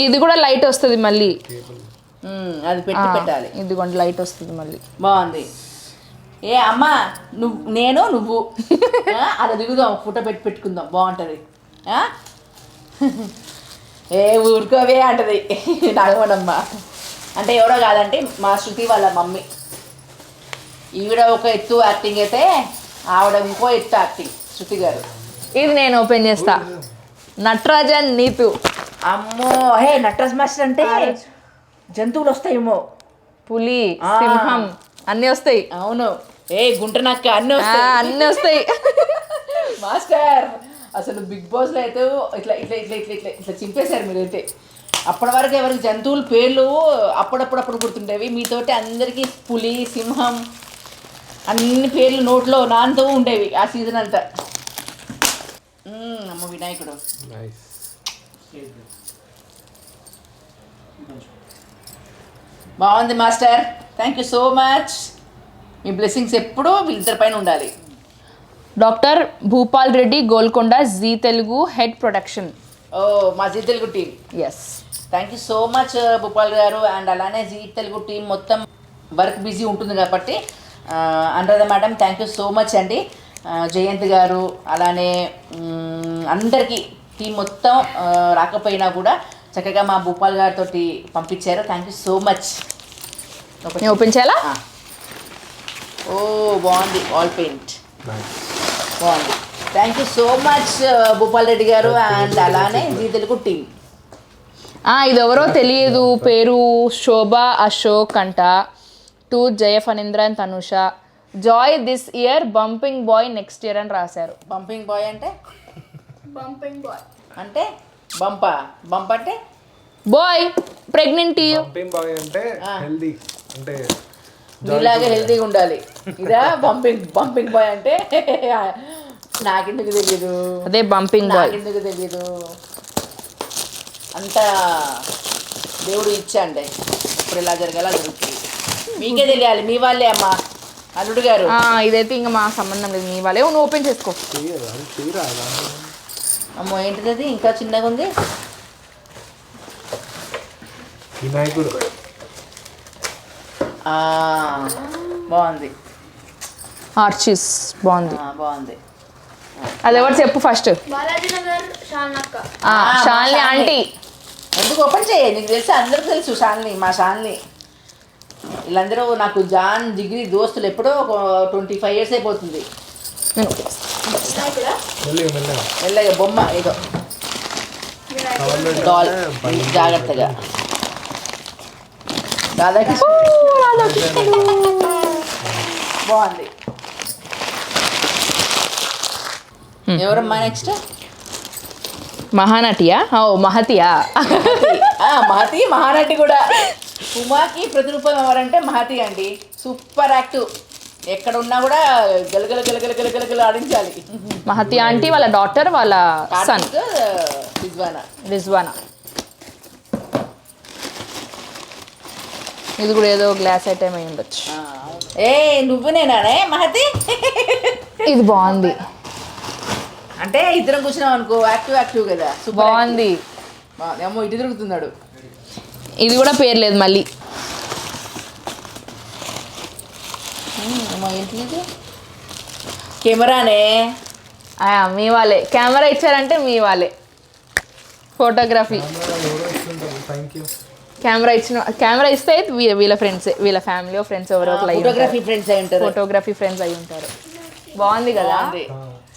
Speaker 2: ఇది కూడా లైట్ వస్తుంది మళ్ళీ,
Speaker 1: అది పెట్టి పెట్టాలి.
Speaker 2: ఇదిగోండి లైట్ వస్తుంది మళ్ళీ.
Speaker 1: బాగుంది. ఏ అమ్మ నువ్వు అలా దిగుదాం, ఫోటో పెట్టుకుందాం, బాగుంటుంది. ఏ ఊరుకోవే అంటది నాగమణమ్మ. అంటే ఎవరో కాదంటే మా శృతి వాళ్ళ మమ్మీ. ఈవిడ ఒక ఎత్తు యాక్టింగ్ అయితే ఆవిడ ఇంకో ఎత్తు యాక్టింగ్, శృతి గారు.
Speaker 2: ఇది నేను ఓపెన్ చేస్తా. నటరాజన్ నీతు.
Speaker 1: అమ్మో నటరాజ్ మాస్టర్ అంటే జంతువులు వస్తాయేమో,
Speaker 2: పులి, సింహం అన్నీ వస్తాయి.
Speaker 1: అవును. గుంట నక్క అన్నీ
Speaker 2: అన్నీ వస్తాయి.
Speaker 1: మాస్టర్ అసలు బిగ్ బాస్లో అయితే ఇట్లా ఇట్లా ఇట్లా ఇట్లా ఇట్లా ఇట్లా చింపేశారు మీరైతే. అప్పటి వరకు ఎవరికి జంతువుల పేర్లు అప్పుడప్పుడు గుర్తుండేవి, మీతోటి అందరికీ పులి, సింహం అన్ని పేర్లు నోట్లో నానుతూ ఉండేవి ఆ సీజన్ అంతా. అమ్మ వినాయకుడు బాగుంది master, thank you so much. మీ బ్లెస్సింగ్స్ ఎప్పుడూ వీళ్ళిద్దరి పైన ఉండాలి.
Speaker 2: Doctor Bhupal Reddy, Golconda, Zee Telugu head production.
Speaker 1: మా Zee Telugu team.
Speaker 2: Yes,
Speaker 1: thank you so much Bhupal గారు. అండ్ అలానే జీ తెలుగు టీం మొత్తం వర్క్ బిజీ ఉంటుంది కాబట్టి Anuradha madam thank you so much అండి. జయంత్ గారు అలానే అందరికీ టీం మొత్తం రాకపోయినా కూడా చక్కగా మా భూపాల్ గారితో పంపించారు. Thank you so much.
Speaker 2: Open చేయాలా?
Speaker 1: బాగుంది, ఆల్ పెయింట్ బాగుంది. Thank you so much Bhupal Reddy గారు అండ్ అలానే జీ తెలుగు టీం.
Speaker 2: ఇది ఎవరో తెలియదు పేరు, శోభ అశోక్ అంట. To Jaya Phanindra and Tanusha. Joy this year, bumping boy next year అని రాశారు.
Speaker 1: బంపింగ్ బాయ్ అంటే అంటే బంప్ అంటే
Speaker 2: బాయ్ ప్రెగ్నెంట్.
Speaker 3: బంపింగ్ బాయ్ అంటే హెల్దీ, అంటే
Speaker 1: నీలాగే హెల్తీగా ఉండాలి. ఇదా బంపింగ్ బాయ్ అంటే నాకెందుకు తెలియదు.
Speaker 2: అదే బంపింగ్ బాయ్.
Speaker 1: నాకెందుకు తెలియదు. అంతా దేవుడు ఇచ్చాండి, ఇప్పుడు ఇలా జరగాల జరుగుతుంది. మీకే తెలియాలి, మీ వాళ్ళే అమ్మా అల్లుడు గారు.
Speaker 2: ఇదైతే ఇంకా మా సంబంధం లేదు, మీ వాళ్ళే. నువ్వు ఓపెన్ చేసుకో.
Speaker 1: అమ్మో ఏంటిది అది ఇంకా చిన్నగా ఉంది.
Speaker 3: వినాయకుడు
Speaker 1: బాగుంది.
Speaker 2: ఆర్చిస్ బాగుంది.
Speaker 1: బాగుంది.
Speaker 2: అది ఎవరు చెప్పు ఫస్ట్. షాలిని ఆంటీ.
Speaker 1: ఎందుకు ఓపెన్ చేయ, నీకు తెలుసు, అందరికి తెలుసు షాలిని, మా షాలిని. వీళ్ళందరూ నాకు జాన్ డిగ్రీ దోస్తులు, ఎప్పుడో ఒక 25 years అయిపోతుంది.
Speaker 3: మెల్లగా
Speaker 1: మెల్లగా బొమ్మ ఏదో డాల్ జాగ్రత్తగా రాధాకృష్ణ బాగుంది. ఎవరమ్మా నెక్స్ట్?
Speaker 2: మహానటియా? ఓ మహతియా?
Speaker 1: మహతి మహానటి కూడా. ఉమాకి ప్రతిరూపం ఎవరంటే మహతి అండి. సూపర్ యాక్టివ్, ఎక్కడ ఉన్నా కూడా గలగల గలగల గలగల ఆడించాలి.
Speaker 2: మహతి ఆంటీ వాళ్ళ డాటర్, వాళ్ళ సన్ రిజ్వానా. ఇది కూడా ఏదో గ్లాస్ ఐటమ్ అయి ఉండొచ్చు.
Speaker 1: ఏ నువ్వునేనానే మహతి?
Speaker 2: ఇది బాగుంది
Speaker 1: అంటే ఇద్దరం కూర్చున్నాం అనుకో, యాక్టివ్ కదా.
Speaker 2: బాగుంది.
Speaker 1: అమ్మో ఇటు తిరుగుతున్నాడు.
Speaker 2: ఇది కూడా పేరు లేదు మళ్ళీ.
Speaker 1: ఏంటి కెమెరానే?
Speaker 2: మీ వాళ్ళే కెమెరా ఇచ్చారంటే మీ వాళ్ళే. Photography
Speaker 3: thank you.
Speaker 2: కెమెరా ఇస్తే వీళ్ళ ఫ్రెండ్స్, వీళ్ళ ఫ్యామిలీ ఫ్రెండ్స్ ఎవరో ఒకరు
Speaker 1: ఫోటోగ్రఫీ ఫ్రెండ్స్ అయి ఉంటారు.
Speaker 2: ఫోటోగ్రఫీ ఫ్రెండ్స్ అయి ఉంటారు. బాగుంది కదా?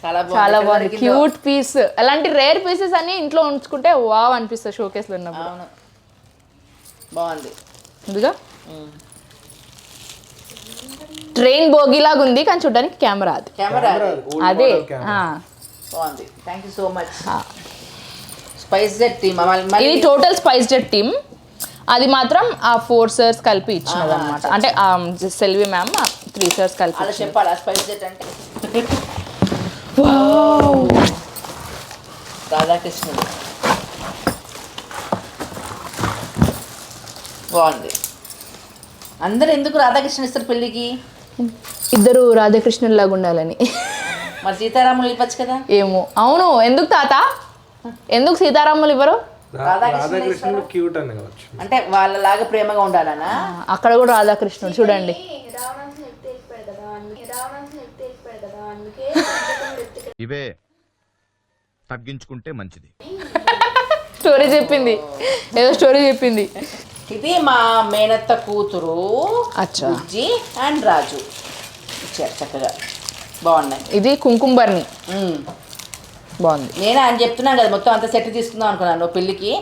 Speaker 1: చాలా
Speaker 2: చాలా బాగుంది. Cute piece. అలాంటి రేర్ పీసెస్ అన్ని ఇంట్లో ఉంచుకుంటే వావ్ అనిపిస్తుంది షోకేస్లో ఉన్నప్పుడు.
Speaker 1: అవును బాగుంది.
Speaker 2: ఇదిగా ట్రైన్ బోగిలాగా ఉంది కానీ చూడడానికి కెమెరా అది.
Speaker 1: కెమెరా
Speaker 2: అదే
Speaker 1: బాగుంది. Thank you so much. Spice jet team
Speaker 2: ఇది టోటల్ స్పైస్ జెట్ టీమ్. అది మాత్రం ఆ 4 సార్స్ కలిపి ఇచ్చినది అనమాట. అంటే సెల్వి మ్యామ్ 3 సార్స్ కలిపి
Speaker 1: అలా చెప్పాలా స్పైస్ జెట్ అంటే? రాధాకృష్ణుడు బాగుంది. అందరు ఎందుకు రాధాకృష్ణ ఇస్తారు పెళ్ళికి?
Speaker 2: ఇద్దరు రాధాకృష్ణుల్లాగా ఉండాలని.
Speaker 1: మరి సీతారాములు ఇవ్వచ్చు కదా?
Speaker 2: ఏమో. అవును, ఎందుకు తాత, ఎందుకు సీతారాములు ఇవ్వరు?
Speaker 3: రాధాకృష్ణుడు క్యూట్ అని కావచ్చు.
Speaker 1: అంటే వాళ్ళలాగా ప్రేమగా ఉండాలనా?
Speaker 2: అక్కడ కూడా రాధాకృష్ణుడు చూడండి.
Speaker 6: ఇవే తగ్గించుకుంటే మంచిది.
Speaker 2: స్టోరీ చెప్పింది, ఏదో స్టోరీ చెప్పింది.
Speaker 1: ఇది మా మేనత్త కూతురు
Speaker 2: అచ్చా.
Speaker 1: బుజ్జి అండ్ రాజు ఇచ్చారు చక్కగా, బాగున్నాయి.
Speaker 2: ఇది కుంకుమబర్ని బాగుంది.
Speaker 1: నేనే అని చెప్తున్నాను కదా, మొత్తం అంత సెట్ తీసుకుందాం అనుకున్నాను పెళ్ళికి.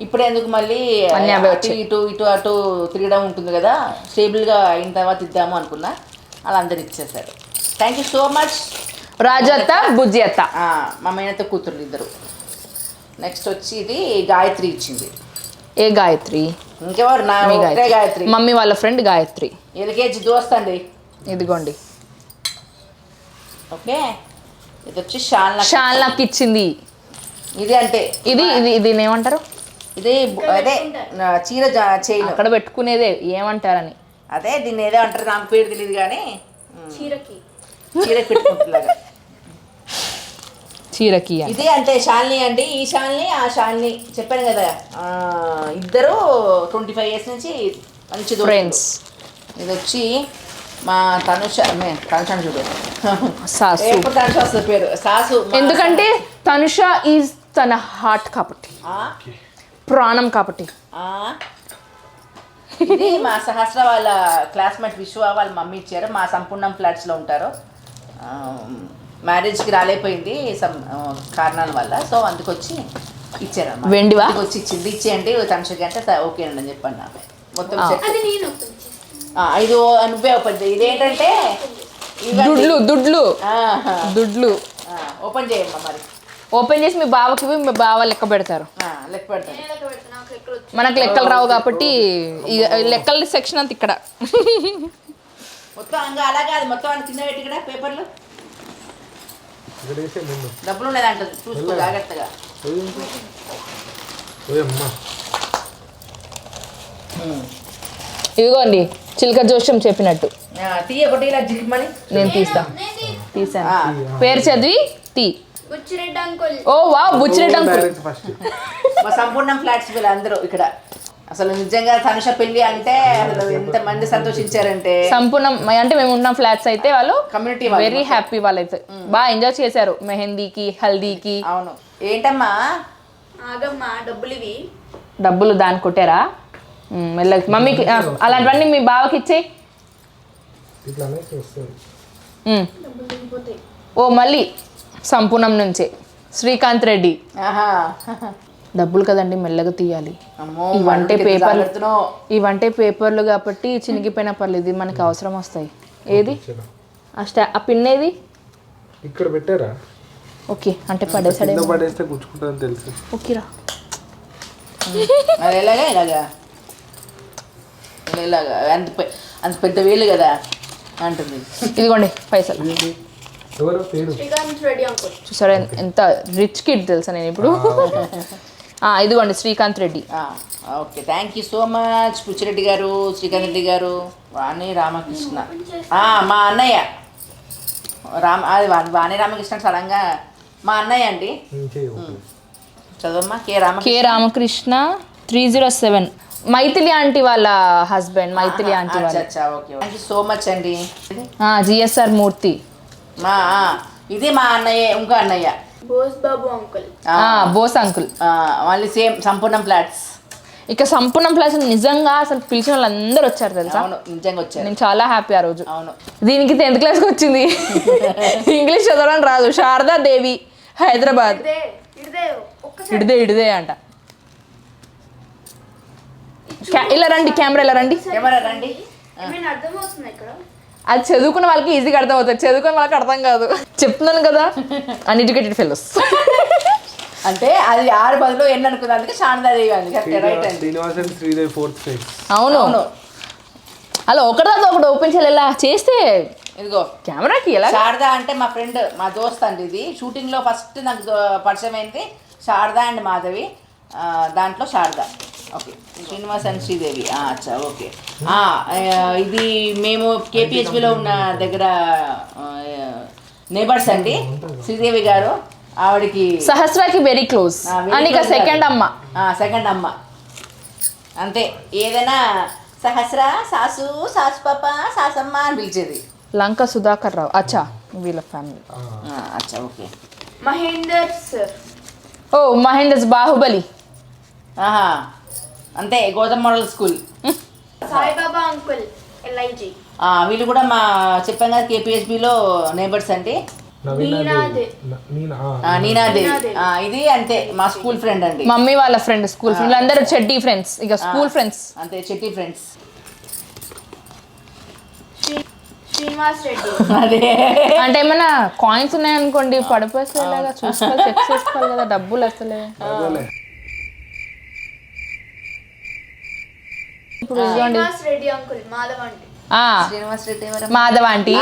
Speaker 1: ఇప్పుడు ఎందుకు మళ్ళీ ఇటు ఇటు అటు తిరగడం ఉంటుంది కదా, స్టేబుల్గా అయిన తర్వాత ఇద్దాము అనుకున్నా. అలా అందరు ఇచ్చేసారు. Thank you so much.
Speaker 2: రాజత్త బుజ్జి అత్త
Speaker 1: మా మేనత్త కూతురు ఇద్దరు. నెక్స్ట్ వచ్చి ఇది గాయత్రి ఇచ్చింది.
Speaker 2: ఏ గాయత్రి?
Speaker 1: ఇంకెవరు? నా గాయత్రి,
Speaker 2: మమ్మీ వాళ్ళ ఫ్రెండ్ గాయత్రి.
Speaker 1: ఎల్కేజీ దోస్తండి.
Speaker 2: ఇదిగోండి.
Speaker 1: ఓకే, ఇది వచ్చి షాల్నాకి
Speaker 2: ఇచ్చింది.
Speaker 1: ఇది అంటే
Speaker 2: ఇది ఇది దీన్ని ఏమంటారు?
Speaker 1: ఇది అదే చీర చైన్
Speaker 2: అక్కడ పెట్టుకునేదే ఏమంటారని.
Speaker 1: అదే దీన్ని ఏదో అంటారు, నాకు పేరు తెలియదు కానీ చీర పెట్టుకుంటులాగా
Speaker 2: చీరకి.
Speaker 1: ఇది అంటే శాలిని అండి. ఈ శాలిని ఆ శాలిని చెప్పాను కదా, ఇద్దరు 25 years నుంచి మంచి
Speaker 2: ఫ్రెండ్స్.
Speaker 1: ఇది వచ్చి మా తనుష చూడు,
Speaker 2: సాసు.
Speaker 1: ఎప్పుడు తనుష వస్తుంది పేరు, సాసు.
Speaker 2: ఎందుకంటే తనుష ఈజ్ తన హార్ట్ కాబట్టి, ప్రాణం కాబట్టి.
Speaker 1: ఇది మా సహస్ర వాళ్ళ క్లాస్మేట్ విశ్వ వాళ్ళ మమ్మీ ఇచ్చారు. మా సంపూర్ణం ఫ్లాట్స్లో ఉంటారు. మ్యారేజ్కి రాలేకపోయింది సమ్ కారణాల వల్ల, సో అందుకొచ్చి ఇచ్చారు.
Speaker 2: వెండివా
Speaker 1: వచ్చి ఇచ్చింది, ఇచ్చేయండి తనుషకి అంటే ఓకేనండి అని చెప్పండి. నాకు మొత్తం ఇది నువ్వే ఓపెన్ చేయి. ఇదేంటంటే
Speaker 2: దుడ్లు
Speaker 1: ఓపెన్ చేయమ్మా. మరి
Speaker 2: ఓపెన్ చేసి మీ బావకి మీ బావ లెక్క పెడతారు.
Speaker 1: లెక్క పెడతాను.
Speaker 2: మనకు లెక్కలు రావు కాబట్టి లెక్కల సెక్షన్ అంత ఇక్కడ.
Speaker 1: మొత్తం ఇంకా అలా కాదు, మొత్తం అని కింద పెట్టి ఇక్కడ పేపర్లు డబ్బులు ఉండేదంట, చూసుకో జాగ్రత్తగా.
Speaker 2: ఇదిగోండి చిలక జోష్యం చెప్పినట్టు.
Speaker 1: తీయ ఒకటి ఇలా జిల్మని
Speaker 2: నేను తీసాను. పేరు చదివి తీ.
Speaker 7: బుచ్చిరెడ్డి అంకుల్.
Speaker 2: ఓ వా, బుచ్చిరెడ్డి అంకుల్.
Speaker 1: మా సంపూర్ణం ఫ్లాట్స్ వీళ్ళు అందరూ ఇక్కడ. అసలు నిజంగా తనుష పెళ్లి అంటే అసలు ఎంత మంది సంతోషించారంటే,
Speaker 2: సంపూర్ణం అంటే మేము ఉన్న ఫ్లాట్స్ అయితే వాళ్ళు
Speaker 1: కమ్యూనిటీ
Speaker 2: వెరీ హ్యాపీ. వాళ్ళైతే బాగా ఎంజాయ్ చేశారు మెహందీకి, హల్దీకి.
Speaker 1: అవును. ఏంటమ్మా
Speaker 7: ఆగమ్మా, డబ్బులు ఇవి.
Speaker 2: డబ్బులు దాన్ని కొట్టారా? మమ్మీకి అలాంటివన్నీ మీ బావకి ఇచ్చేయి. ఓ మళ్ళీ సంపూర్ణం నుంచే శ్రీకాంత్ రెడ్డి. డబ్బులు కదండి మెల్లగా తీయాలి.
Speaker 1: అమ్మో
Speaker 2: ఇవంటే
Speaker 1: మనకి ఎంత
Speaker 2: పేపర్లు
Speaker 1: జాగ్రత్తనో.
Speaker 2: ఇవంటే పేపర్లు కాబట్టి చినిగిపోయినా పర్లేదు, ఇది మనకి అవసరం వస్తాయి. ఏది ఆ పిన్ ఏది?
Speaker 3: ఇక్కడ పెట్టారా?
Speaker 2: ఓకే అంటే పడేసాడే.
Speaker 3: కింద పడేస్తే గుచ్చుకుంటుందని తెలుసు.
Speaker 2: ఓకేరా.
Speaker 1: అది ఇలాగా ఇలాగా అంత పెద్ద వేలు కదా అంటుంది.
Speaker 2: ఇదిగోండి పైసలు.
Speaker 3: ఎవరో పేరు
Speaker 7: శ్రీకాంత్ రెడ్డి అంకుల్.
Speaker 2: చూసారా ఎంత రిచ్ కిడ్ తెలుసా నేను ఇప్పుడు. ఇదిగోండి Srikanth Reddy.
Speaker 1: Okay thank you so much Puchireddy గారు, శ్రీకాంత్ రెడ్డి గారు, వాణి రామకృష్ణ. మా అన్నయ్య అది వాణి రామకృష్ణ సడన్గా మా అన్నయ్య అండి. చదవమ్మా.
Speaker 2: కే రామకృష్ణ 307 మైథిలి ఆంటీ వాళ్ళ హస్బెండ్. మైథిలి ఆంటీ వాళ్ళ.
Speaker 1: Okay thank you so much అండి.
Speaker 2: జిఎస్ఆర్ మూర్తి.
Speaker 1: ఇది మా అన్నయ్య, ఇంకో అన్నయ్య
Speaker 7: బోస్ బాబు అంకుల్.
Speaker 2: బోస్ అంకుల్.
Speaker 1: మళ్ళీ సేమ్ సంపూర్ణం ఫ్లాట్స్.
Speaker 2: ఇక సంపూర్ణం ఫ్లాట్స్ నిజంగా అసలు పిలిచిన వాళ్ళందరూ వచ్చారు తెలుసా.
Speaker 1: అవును నిజంగా వచ్చారు.
Speaker 2: నేను చాలా హ్యాపీ ఆ రోజు.
Speaker 1: అవును.
Speaker 2: దీనికి 10th క్లాస్కి వచ్చింది. ఇంగ్లీష్ చదవడం రాదు. శారదా దేవి, హైదరాబాద్. ఇడిదే అంట. ఇలా రండి, కెమెరా ఇలా రండి.
Speaker 1: కెమెరా రండి.
Speaker 7: ఏమైనా అర్థమవుతుంది ఇక్కడ?
Speaker 2: అది చదువుకున్న వాళ్ళకి ఈజీగా అర్థం అవుతుంది, చదువుకున్న వాళ్ళకి అర్థం కాదు. చెప్తున్నాను కదా, అన్ఎడ్యుకేటెడ్ ఫెలోస్.
Speaker 1: అంటే అది 6 బదులు ఎన్ని అనుకుంది, అందుకే శారదాదేవి అండి. రైట్ అండి.
Speaker 3: Sridevi 4th phase.
Speaker 2: అవును. అలా ఒకటి ఓపెన్ చేయాలి. ఇలా చేస్తే
Speaker 1: ఇదిగో
Speaker 2: కెమెరాకి ఎలా.
Speaker 1: శారదా అంటే మా ఫ్రెండ్, మా దోస్త్ అండి. ఇది షూటింగ్లో ఫస్ట్ నాకు పరిచయం అయింది శారదా అండ్ మాధవి. దాంట్లో శారదా. ఓకే. శ్రీనివాస్ అండ్ శ్రీదేవి. అచ్చా ఓకే. ఇది మేము కేపిహెచ్బిలో ఉన్న దగ్గర నేబర్స్ అండి. శ్రీదేవి గారు ఆవిడకి
Speaker 2: సహస్రాకి వెరీ క్లోజ్. అని ఇక సెకండ్ అమ్మ.
Speaker 1: సెకండ్ అమ్మ అంతే. ఏదైనా సహస్ర, సాసు పాప, సాసమ్మ అని పిలిచేది.
Speaker 2: లంక సుధాకర్ రావు. అచ్చా వీళ్ళ ఫ్యామిలీ.
Speaker 1: అచ్చా ఓకే.
Speaker 7: మహేందర్ సార్.
Speaker 2: ఓ మహేందర్ బాహుబలి.
Speaker 1: అంతే. Gautam model school.
Speaker 7: Saibaba uncle LIG.
Speaker 1: వీళ్ళు కూడా మా చెప్పాం కదా కేపిహెచ్బిలో నేబర్స్ అండి. నీనాదేవి. ఇది అంతే మా స్కూల్ ఫ్రెండ్ అండి.
Speaker 2: మమ్మీ వాళ్ళ ఫ్రెండ్, స్కూల్ ఫ్రెండ్. అందరూ చెడ్డీ ఫ్రెండ్స్, ఇక స్కూల్ ఫ్రెండ్స్
Speaker 1: అంతే, చెట్టి ఫ్రెండ్స్.
Speaker 7: శ్రీనివాస్ రెడ్డి.
Speaker 1: అదే
Speaker 2: అంటే ఏమైనా కాయిన్స్ ఉన్నాయనుకోండి పడిపోయేలాగా చూసుకోవాలి, చెక్ చేసుకోవాలి కదా, డబ్బులు అసలే. ఇప్పుడు
Speaker 7: శ్రీనివాస్ రెడ్డి అంకుల్ మాధవ్ అండి.
Speaker 1: శ్రీనివాస్ రెడ్డి
Speaker 2: మాధవ్ ఆంటీ.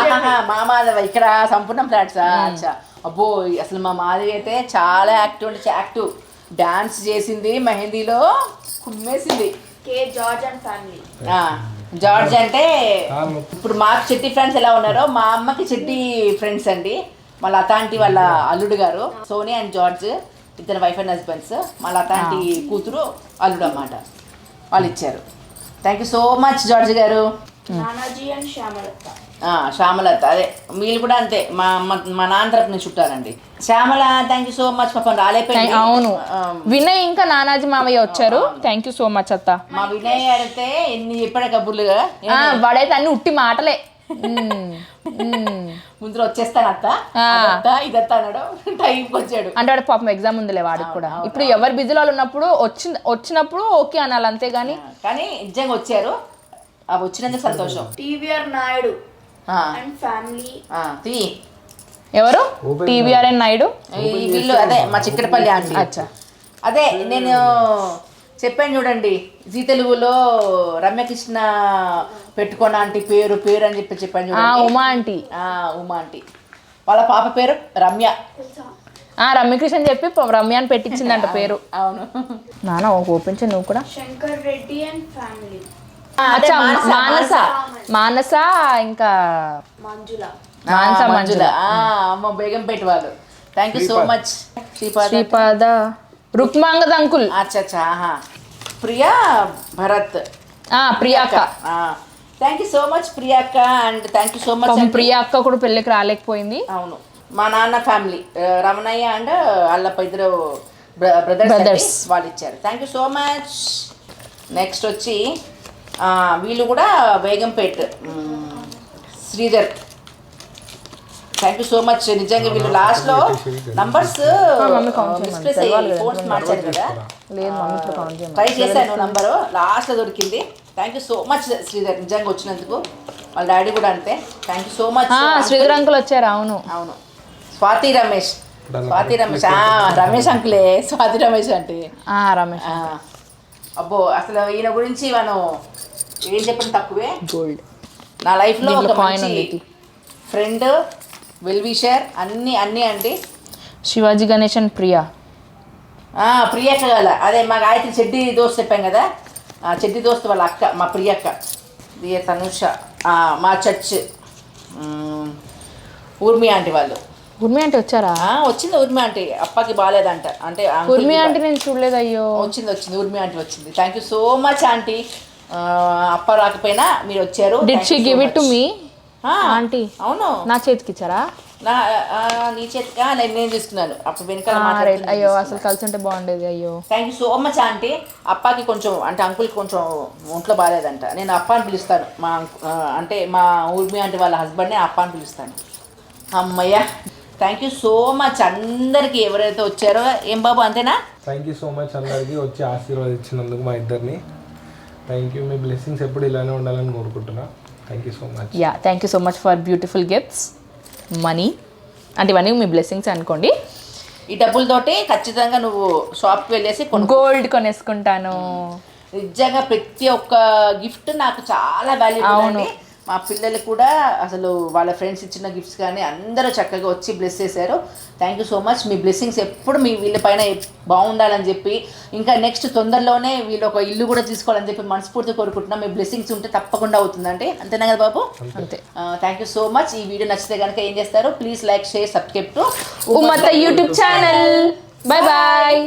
Speaker 1: మా మాధవ ఇక్కడ సంపూర్ణ ఫ్లాట్స్. అచ్చా. అబ్బో అసలు మా మాధవి అయితే చాలా యాక్టివ్ డాన్స్ చేసింది, మెహందీలో కుమ్మేసింది.
Speaker 7: కే జార్జ్ అండ్ ఫ్యామిలీ.
Speaker 1: జార్జ్ అంటే ఇప్పుడు మాకు చెట్టి ఫ్రెండ్స్ ఎలా ఉన్నారో మా అమ్మకి చెట్టి ఫ్రెండ్స్ అండి. మా లతాంటి వాళ్ళ అల్లుడు గారు సోనీ అండ్ జార్జ్, ఇద్దరు వైఫ్ అండ్ హస్బెండ్స్. మా లతాంటి కూతురు అల్లుడు అన్నమాట. వాళ్ళు ఇచ్చారు. Thank you so much George గారు.
Speaker 7: నానాజీ అండ్ శ్యామలత.
Speaker 1: శ్యామలత అదే వీళ్ళు కూడా అంతే. మా నాన్న తరపున చుట్టారండి. Shyamala thank you so much. పాపం రాలేపోయింది.
Speaker 2: అవును. వినయ్ ఇంకా నానాజీ మామయ్య వచ్చారు. థ్యాంక్ యూ సో మచ్ అత్త.
Speaker 1: మా వినయ్ అడిగితే ఎన్ని చెప్పాడు కబుర్లుగా.
Speaker 2: వాడైతే అన్ని ఉట్టి మాటలే.
Speaker 1: ముందు వచ్చేస్తాను అత్త ఇదత్తా అన్నాడు. టైంకి వచ్చాడు.
Speaker 2: అంటే వాడు పాపం ఎగ్జామ్ ఉందిలే వాడికి కూడా. ఇప్పుడు ఎవరు బిజీలో వాళ్ళు ఉన్నప్పుడు వచ్చినప్పుడు ఓకే అనాలి, అంతేగాని.
Speaker 1: కానీ నిజంగా వచ్చారు, వచ్చినందుకు సంతోషం.
Speaker 7: TVR Naidu and family.
Speaker 2: ఎవరు? టీవీఆర్ఎన్ నాయుడు.
Speaker 1: వీళ్ళు అదే మా చిక్కడపల్లి ఆంటీ.
Speaker 2: అచ్చా.
Speaker 1: అదే నేను చెప్పాను చూడండి, జీ తెలుగులో రమ్యకృష్ణ పెట్టుకోన ఆంటీ పేరు అని చెప్పాను చూడండి.
Speaker 2: ఉమా ఆంటీ.
Speaker 1: ఉమా ఆంటీ వాళ్ళ పాప పేరు రమ్య.
Speaker 2: రమ్యకృష్ణ చెప్పి రమ్య అని పెట్టించిందంట పేరు.
Speaker 1: అవును.
Speaker 2: నాన్న ఓపెన్ చేయి నువ్వు కూడా.
Speaker 7: Shankar Reddy and family.
Speaker 2: మానస ఇంకా
Speaker 7: మంజుల.
Speaker 1: మంజుల అమ్మ బేగంపేట వాళ్ళు. Thank you so much.
Speaker 2: Sripada Rukmangad uncle.
Speaker 1: అచ్చా. ప్రియా భరత్.
Speaker 2: ప్రియాక్క.
Speaker 1: థ్యాంక్ యూ సో మచ్ ప్రియాక్క. And thank you so much.
Speaker 2: ప్రియాక్క కూడా పెళ్ళికి రాలేకపోయింది.
Speaker 1: అవును. మా నాన్న ఫ్యామిలీ రమణయ్య అండ్ అల్లప్ప ఇద్దరు బ్రదర్స్ వాళ్ళు ఇచ్చారు. Thank you so much. Next వచ్చి వీళ్ళు కూడా Begumpet Sridhar. Thank you so much. నిజంగా వీళ్ళు లాస్ట్లో నంబర్స్ మిస్ప్లేస్ అయ్యి ఫోన్స్ మార్చారు కదా,
Speaker 2: లేదు మమ్మీ ఇప్పుడు కౌంట్ చేయమని.
Speaker 1: ట్రై చేశాను నంబరు, లాస్ట్లో దొరికింది. Thank you so much Sridhar నిజంగా వచ్చినందుకు. వాళ్ళ డాడీ కూడా అంతే. Thank you so much.
Speaker 2: Sridhar uncle వచ్చారు. అవును
Speaker 1: అవును. స్వాతి రమేష్ రమేష్ అంకులే స్వాతి రమేష్ అంటే.
Speaker 2: రమేష్
Speaker 1: అబ్బో అసలు ఈయన గురించి మనం ఏం చెప్పిన తక్కువే.
Speaker 2: గోల్డ్
Speaker 1: నా లైఫ్లో ఒక
Speaker 2: కాయిన్
Speaker 1: మంచి
Speaker 2: ఉంది.
Speaker 1: ఫ్రెండ్, వెల్ విషర్, అన్నీ అండి.
Speaker 2: శివాజీ గణేష్ అండ్ ప్రియా.
Speaker 1: ప్రియక్క గల అదే మా గాయత్రి చెడ్డి దోస్త్ చెప్పాం కదా, చెడ్డి దోస్త్ వాళ్ళ అక్క మా ప్రియక్క, తనుష, మా చర్చ్ ఊర్మి ఆంటీ వాళ్ళు.
Speaker 2: ఉర్మి అంటే వచ్చారా?
Speaker 1: వచ్చింది ఊర్మి ఆంటీ. అప్పకి బాగాలేదంట అంటే
Speaker 2: ఉర్మి అంటే నేను చూడలేదు. అయ్యో
Speaker 1: వచ్చింది ఊర్మి ఆంటీ వచ్చింది. Thank you so much aunty. అప్ప రాకపోయినా మీరు వచ్చారు.
Speaker 2: Did she give it to me aunty?
Speaker 1: అవును.
Speaker 2: నా చేతికి ఇచ్చారా?
Speaker 1: నీ చేతికి నేను తీసుకున్నాను అప్పుడు వెనకాల.
Speaker 2: అయ్యో అసలు కలిసి ఉంటే బాగుండేది. అయ్యో
Speaker 1: thank you so much aunty. అప్పకి కొంచెం అంటే అంకుల్కి కొంచెం ఒంట్లో బాగాలేదంట. నేను అప్ప అని పిలుస్తాను. అంటే మా ఊర్మి ఆంటీ వాళ్ళ హస్బెండ్ని అప్ప అని పిలుస్తాను. అమ్మయ్య థ్యాంక్ యూ సో మచ్ అందరికి ఎవరైతే వచ్చారో. ఏం బాబు అంతేనా?
Speaker 3: థ్యాంక్ యూ సో మచ్ అందరికి వచ్చి ఆశీర్వదించినందుకు మా ఇద్దరిని. Thank you. మీ బ్లెస్సింగ్స్ ఎప్పుడు ఇలానే ఉండాలని కోరుకుంటున్నా. Thank you so much.
Speaker 2: Thank you so much for beautiful gifts, money అంటే ఇవన్నీ మీ బ్లెస్సింగ్స్ అనుకోండి.
Speaker 1: ఈ డబ్బులతోటి ఖచ్చితంగా నువ్వు షాప్కి వెళ్ళేసి
Speaker 2: గోల్డ్ కొనేసుకుంటాను.
Speaker 1: నిజంగా ప్రతి ఒక్క గిఫ్ట్ నాకు చాలా వాల్యూబుల్ అండి. మా పిల్లలు కూడా అసలు వాళ్ళ ఫ్రెండ్స్ ఇచ్చిన గిఫ్ట్స్ కానీ అందరూ చక్కగా వచ్చి బ్లెస్ చేశారు. Thank you so much. మీ బ్లెస్సింగ్స్ ఎప్పుడు మీ వీళ్ళపైన బాగుండాలని చెప్పి, ఇంకా నెక్స్ట్ తొందరలోనే వీళ్ళు ఒక ఇల్లు కూడా తీసుకోవాలని చెప్పి మనస్ఫూర్తి కోరుకుంటున్నాం. మీ బ్లెస్సింగ్స్ ఉంటే తప్పకుండా అవుతుందండి. అంతేనా కదా బాబు?
Speaker 2: అంతే.
Speaker 1: Thank you so much. ఈ వీడియో నచ్చితే కనుక ఏం చేస్తారు? Please like, share, subscribe to
Speaker 2: ఉమ్మత్త యూట్యూబ్ ఛానల్. Bye bye.